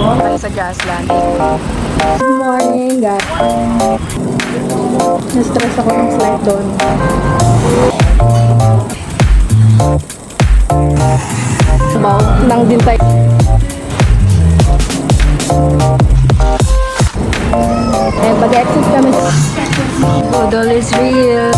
Tayo sa grassland. Good morning, guys. Na-stress ako ng flight doon. Sabaw, nang din tayo. And pag-exit kami. Budol is real.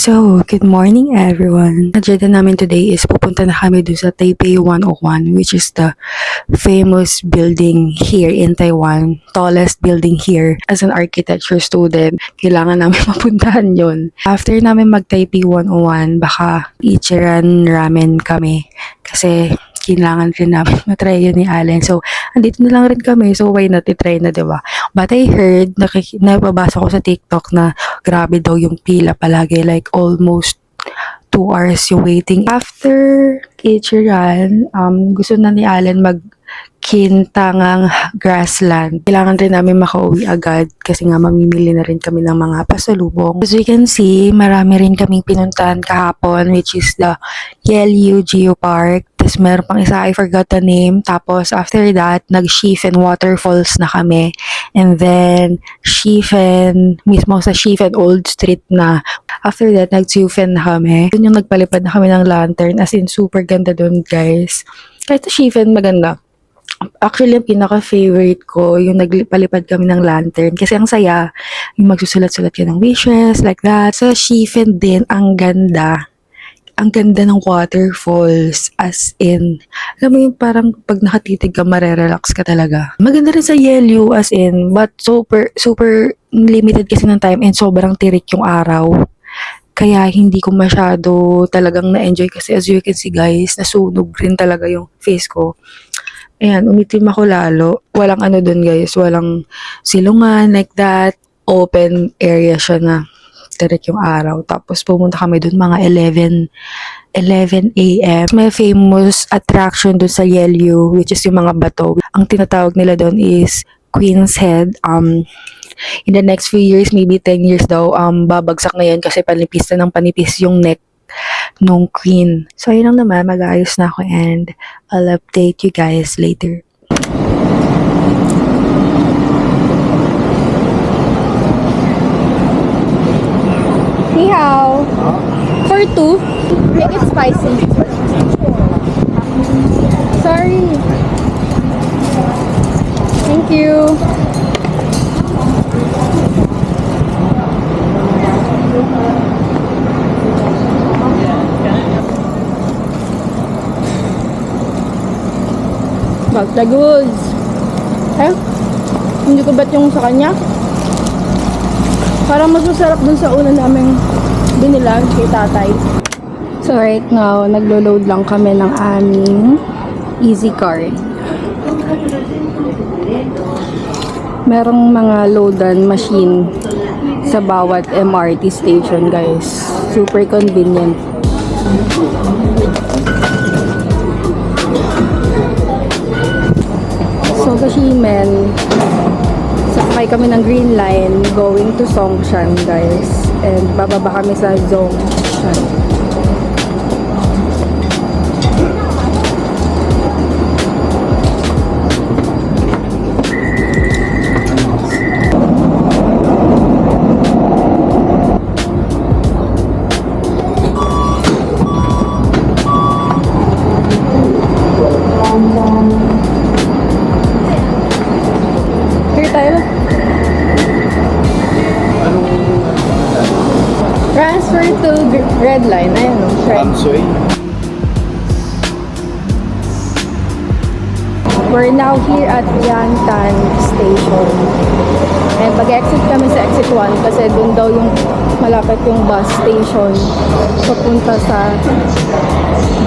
So, good morning everyone. Agenda namin today is pupunta na kami dun sa Taipei 101, which is the famous building here in Taiwan. Tallest building here. As an architecture student, kailangan namin mapuntahan yon. After namin mag Taipei 101, baka Ichiran Ramen kami. Kasi kailangan rin namin matry yun ni Allen. So, andito na lang rin kami. So, why not i-try na, diba? But I heard, napabasa ko sa TikTok na grabe daw yung pila palagi. Like, almost 2 hours yung waiting. After Ichiran, gusto na ni Allen Kintangang grassland. Kailangan rin namin makauwi agad kasi nga mamimili na rin kami ng mga pasalubong. As we can see, marami rin kaming pinuntahan kahapon, which is the Yelyu Geopark. Tapos meron pang isa, I forgot the name. Tapos after that, nag-Shifen Waterfalls na kami. And then, mismo sa Shifen Old Street na. After that, nag-Shifen na kami. Yun yung nagpalipad na kami ng lantern. As in, super ganda dun, guys. Kahit sa Shifen, maganda. Actually, ang pinaka-favorite ko, yung nagpalipad kami ng lantern. Kasi ang saya, yung magsusulat-sulat ka ng wishes, like that. Sa Shifen din, ang ganda. Ang ganda ng waterfalls. As in, alam mo yung parang pag nakatitig ka, marerelax ka talaga. Maganda rin sa Yelyu, as in, but super limited kasi ng time and sobrang tirik yung araw. Kaya hindi ko masyado talagang na-enjoy kasi as you can see guys, nasunog rin talaga yung face ko. Ayan, umitim ako lalo. Walang ano dun guys, walang silungan like that. Open area siya na direct yung araw. Tapos pumunta kami dun mga 11 a.m. May famous attraction dun sa Yelyu, which is yung mga bato. Ang tinatawag nila dun is Queen's Head. In the next few years, maybe 10 years daw, babagsak na yan kasi panipis na ng panipis yung neck nung queen. So, yun lang naman. Mag-aayos na ako and I'll update you guys later. Ni hao. For 2, make it spicy. Sorry. Thank you. Bagtagos. Hindi ko bet yung sa kanya. Parang mas masarap dun sa una naming binilang kay tatay. So right now, naglo-load lang kami ng aming Easy Card. Merong mga loadan machine sa bawat MRT station guys. Super convenient. So, Kashimen, sakay kami ng Green Line going to Songshan, guys. And bababa kami sa Zhongshan. Transfer to Red Line. Ayan o. We're now here at Yantan Station. And pag-exit kami sa exit 1 kasi dun daw yung malapit yung bus station papunta sa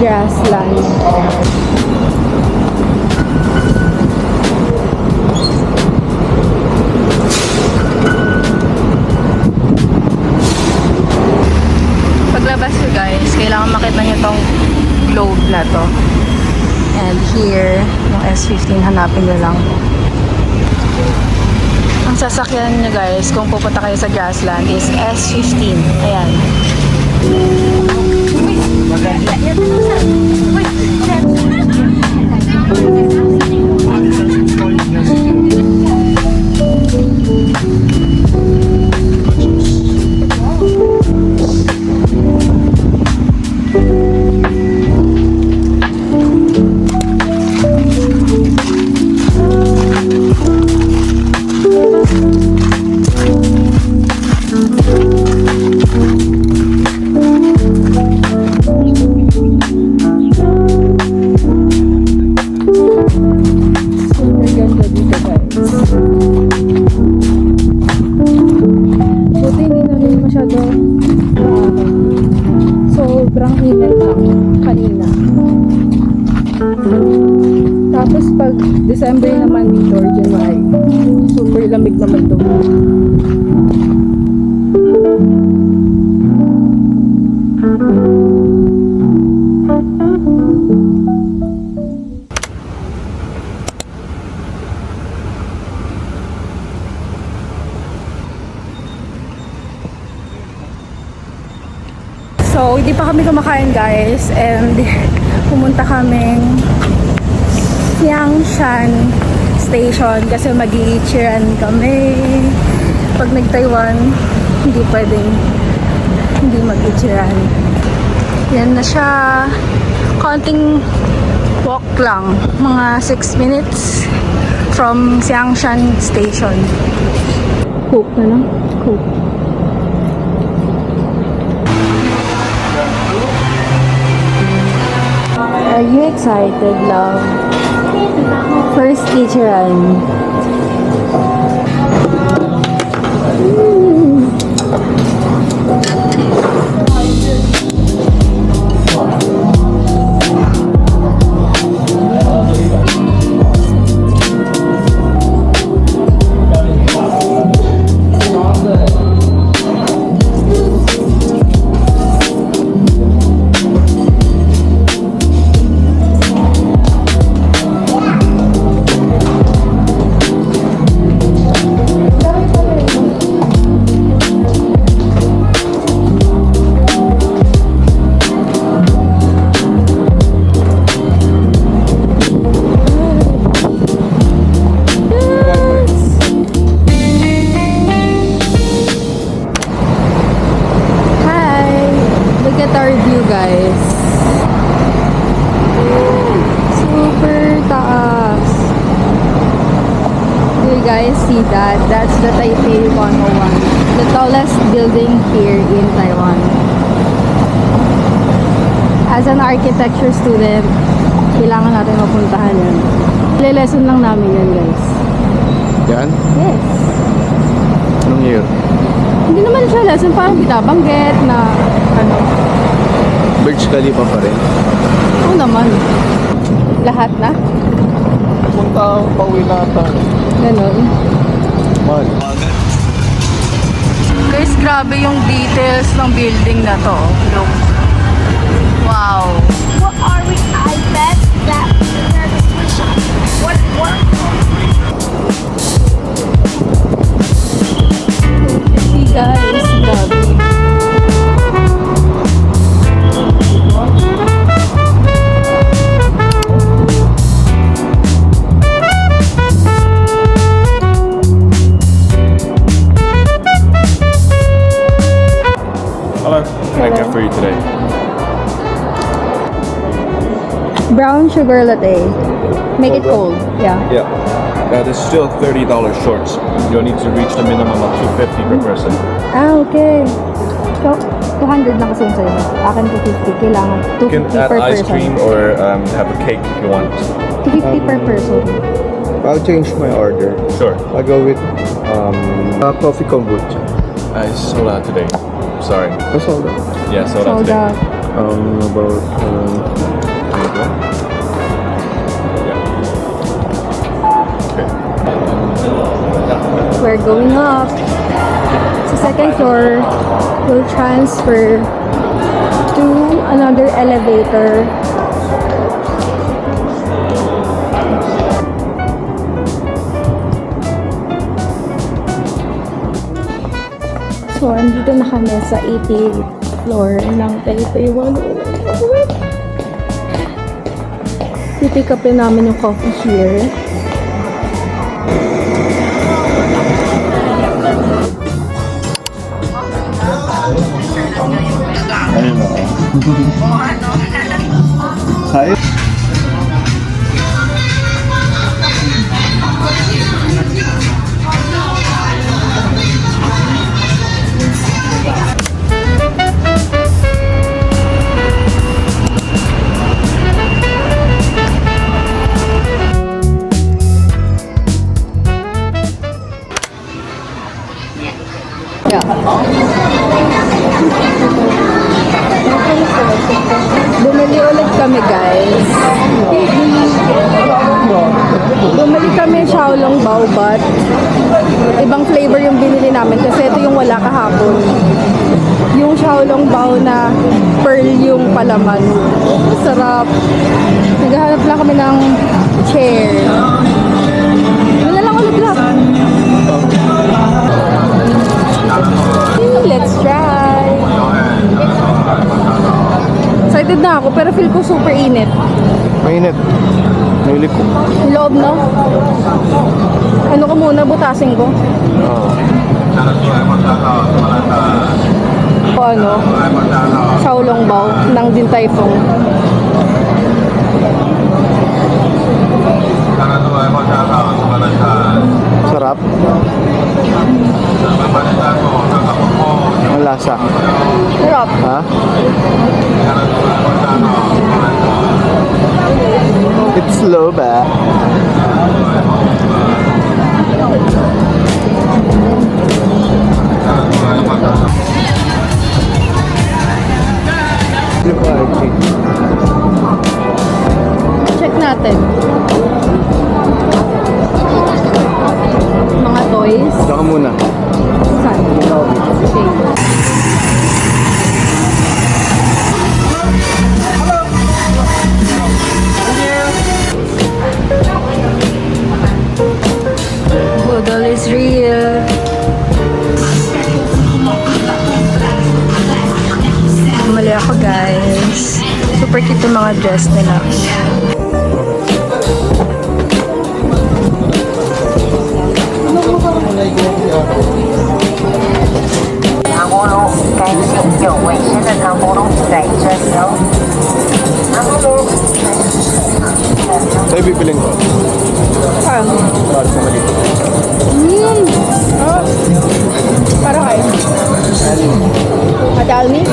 grassland. Paglabas nyo guys, kailangan makita nyo tong globe na to. And here, yung S15, hanapin nyo lang. Ang sasakyan niya guys, kung pupunta kayo sa Grassland is S15. Ayan. Sobrang init lang kanina. Tapos pag December naman dito or January, super lamig naman doon. So, hindi pa kami kumakain guys and pumunta kaming Xiangshan Station kasi mag-i-cheeran kami. Pag nag-Taiwan, hindi pwedeng hindi mag-i-cheeran. Yan na siya. Konting walk lang. Mga 6 minutes from Xiangshan Station. Coke na lang. Coke. Are you excited, love? First teacheran. Guys, super taas. Do you guys see that? That's the Taipei 101, the tallest building here in Taiwan. As an architecture student, kailangan natin mapuntahan yan. Lesson lang namin yan guys. Yan? Yes. Anong year? Hindi naman siya lesson, parang binabanggit na ano. Burj Khalifa pa rin. Oo naman. Lahat na? Punta pauwi na ata. Ganon. Mahal. Guys, grabe yung details ng building na to. Look. Wow. What are we? I bet that what? See guys, grabe. Hello. Can I get for you today? Brown sugar latte. Make it cold. Yeah. Yeah. There's still $30 shorts. You'll need to reach the minimum of $250 per person. Ah, okay. So, 200 na kasi yung sa'yo. Akin 250. Kailangan You can 250 add per ice person. cream or have a cake if you want. 250 per person. I'll change my order. Sure. I'll go with coffee kombucha. It's sold out today. Sorry. That's all that. Yeah, sold out Sold today. out. About Okay. We're going up. Sa second floor, we'll transfer to another elevator. So, andito na kami sa 80th floor ng Taipei 101. Pipick upin namin yung coffee here. Ayun mo. Hayop. Bumili ulit kami, guys. Bumili kami Xiaolong Bao, but ibang flavor yung binili namin kasi ito yung wala kahapon. Yung Xiaolong Bao na pearl yung palaman. Sarap. Naghahanap lang kami ng chair. Yun na lang ulit lang. Let's try. Excited na ako pero feel ko super init. Mainit. Nailik ko. Yung loob, no? Ano ko muna, butasin ko. O ano? Xiaolong Bao ng Din Tai Fung. Sarap. Ang lasa. Sarap. Ha? It's slow ba? Check natin. Mga toys. Saka muna. Saan? Okay. Budol is real. Bumali ako, guys. Super cute yung mga dress nila. Sa'yo bibiling ko. Para sa mali. Oh. Para kayo. Madalmi?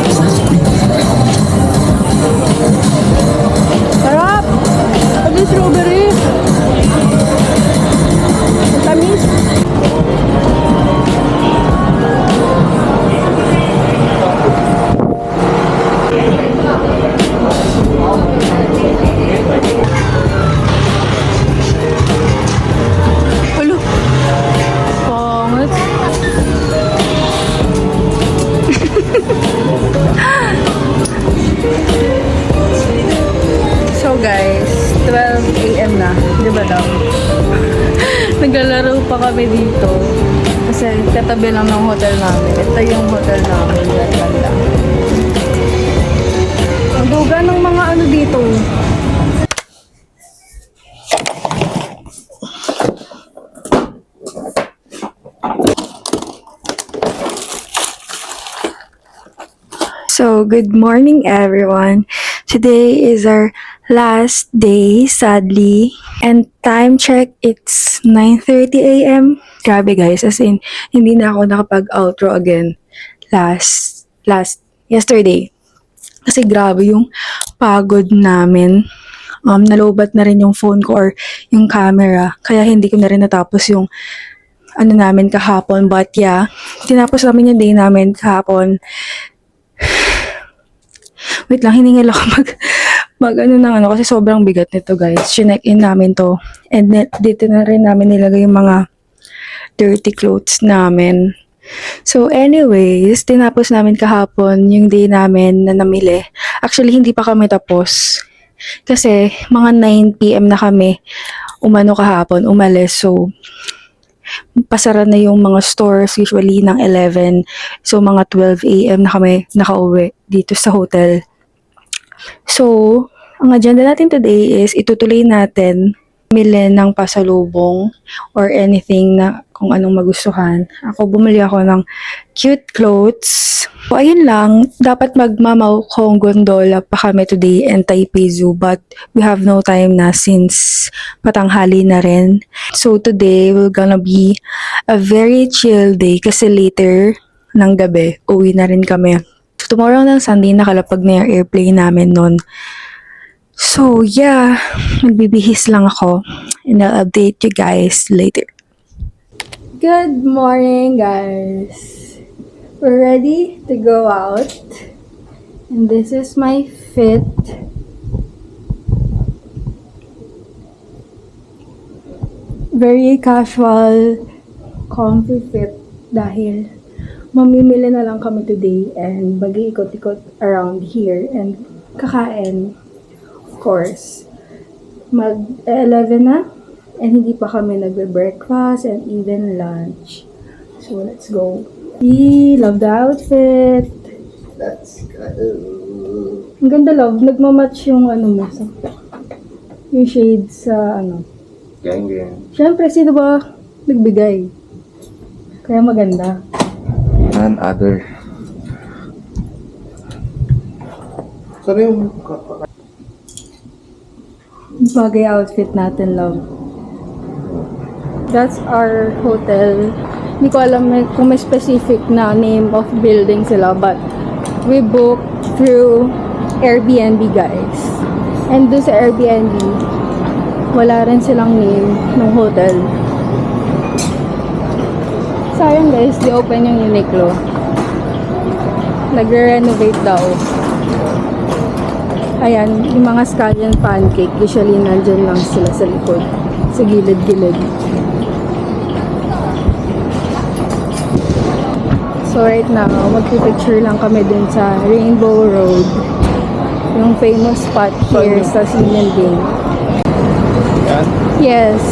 Sarap! Pagi strawberry. Tamis. Ulo. Pangit. So guys, 12 AM na. Di ba daw? Naglalaro pa kami dito. Kasi katabi lang ng hotel namin. Ito yung hotel namin. Ganda. Ang duga ng mga ano dito. So, good morning everyone. Today is our last day, sadly. And time check, it's 9:30 AM. Grabe guys, as in, hindi na ako nakapag-outro again yesterday. Kasi grabe yung pagod namin. Nalobat na rin yung phone ko or yung camera. Kaya hindi ko na rin natapos yung ano namin kahapon. But yeah, tinapos namin yung day namin kahapon. Wait lang, hiningil ako mag kasi sobrang bigat nito guys. Chinek-in namin to. And dito na rin namin nilagay yung mga dirty clothes namin. So anyways, tinapos namin kahapon yung day namin na namili. Actually, hindi pa kami tapos. Kasi mga 9 PM na kami umano kahapon, umalis. So, pasara na yung mga stores usually ng 11. So mga 12 a.m. na kami nakauwi dito sa hotel. So, ang agenda natin today is itutuloy natin bumili ng pasalubong or anything na kung anong magustuhan. Bumili ako ng cute clothes. So, ayun lang. Dapat magmamaw kong gondola pa kami today in Taipei Zoo but we have no time na since patanghali na rin. So, today will gonna be a very chill day kasi later ng gabi, uwi na rin kami. So, tomorrow ng Sunday, nakalapag na yung airplane namin nun. So, yeah, magbibihis lang ako and I'll update you guys later. Good morning, guys. We're ready to go out. And this is my fit. Very casual, comfy fit dahil mamimili na lang kami today and mag-iikot-ikot around here and kakain. Of course, mag-11 na and hindi pa kami nagbe-breakfast and even lunch. So, let's go. Love the outfit. Let's go. Ang ganda, love. Nagmamatch yung mo yung shades sa Gang, gang. Siyempre, sino ba nagbigay? Kaya maganda. None other. Sana yung... Bagay outfit natin, love. That's our hotel. Hindi ko alam kung may specific na name of building sila, but we booked through Airbnb, guys. And doon sa Airbnb, wala rin silang name ng hotel. Sayang, guys, di open yung Uniqlo. Nagre-renovate daw. Ayan, yung mga scallion pancake, usually nandyan lang sila sa likod, sa gilid-gilid. So right now, magpipicture lang kami dun sa Rainbow Road, yung famous spot here sa Ximending. Yan? Yes.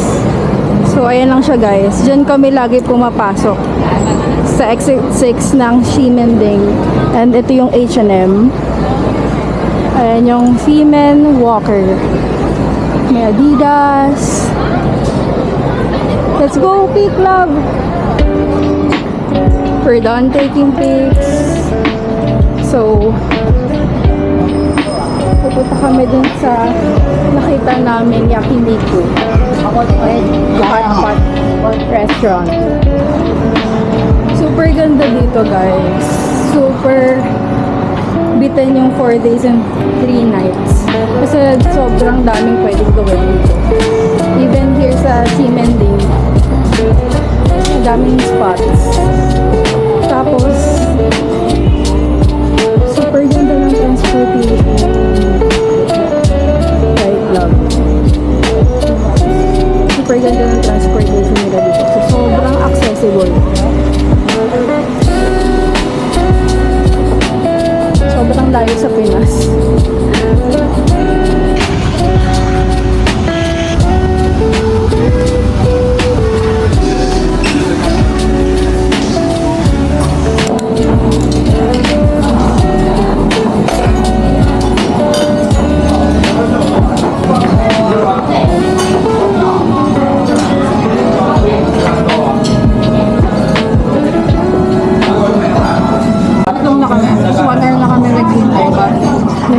So ayan lang siya, guys. Diyan kami lagi pumapasok sa exit 6 ng Ximending. And ito yung H&M. Ayan yung Female Walker. May Adidas. Let's go, pick, love! We're done taking pics. So, pupunta kami dun sa nakita namin Yakiniku. Hot restaurant. Super ganda dito, guys. Super bitin yung 4 days and 3 nights. Kasi sobrang daming pwedeng gawin dito. Even here sa Ximending, daming spots. Tapos, super ganda ng transportation. Right, love. Super ganda ng transportation nila dito. So, sobrang accessible. Sobrang layo sa Pinas.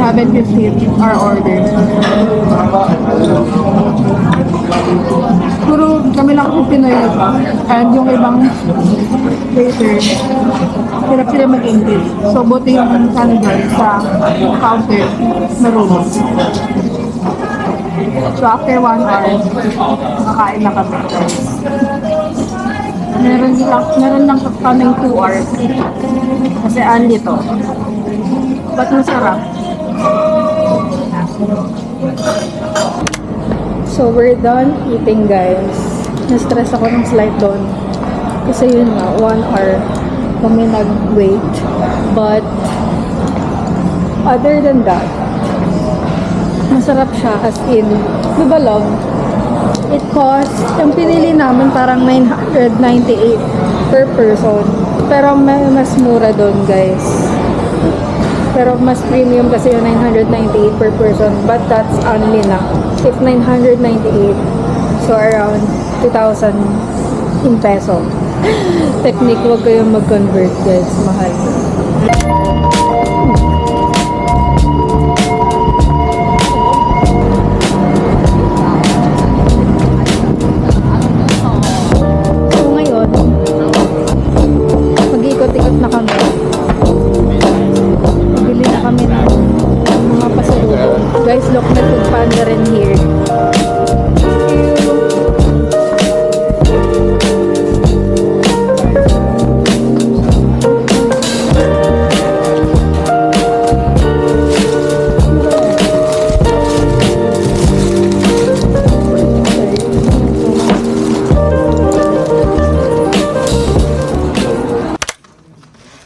Haven't received our order. Puro kami lang yung Pinoy and yung ibang waiters hirap sila mag-English. So buti yung dyan sa counter marunong. So after 1 hour, makakain na kami. Meron lang kaming 2 hours kasi anli to. Ba't masarap? So, we're done eating, guys. Na-stress ako ng slight doon. Kasi yun nga, 1 hour kami nag-wait. But, other than that, masarap siya as in, di ba, love? It cost, yung pinili namin parang 998 per person. Pero mas mura doon, guys. Pero mas premium kasi yung 998 per person. But that's only na. If 998, so around 2,000 in peso. Technique, wag kayong mag-convert, guys. Mahal. So ngayon, mag-ikot-ikot na kami. Bili na kami ng mga pasalubong. Guys, look, may food panda rin here.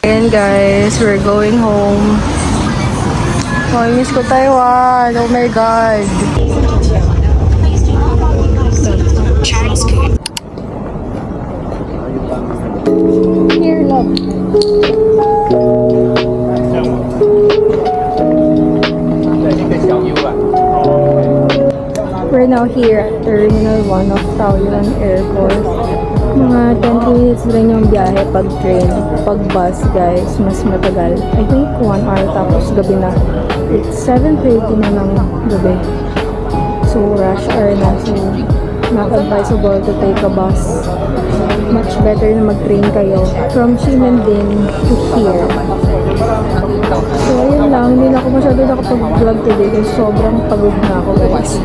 Ayan guys, we're going home. Oh, I miss ko Taiwan. Oh my God. Here, look. We're now here at Terminal 1 of Taoyuan Airport. Mga 20 minutes rin yung biyahe pag train. Pag bus, guys, mas matagal. I think 1 hour tapos gabi na. It's 7:30 na ng gabi. So, rush hour na. So, not advisable to take a bus. Much better na mag-train kayo from Ximending to here. So, ayun lang. Hindi na ako masyado nakapag-vlog today kasi sobrang pagod na ako, guys.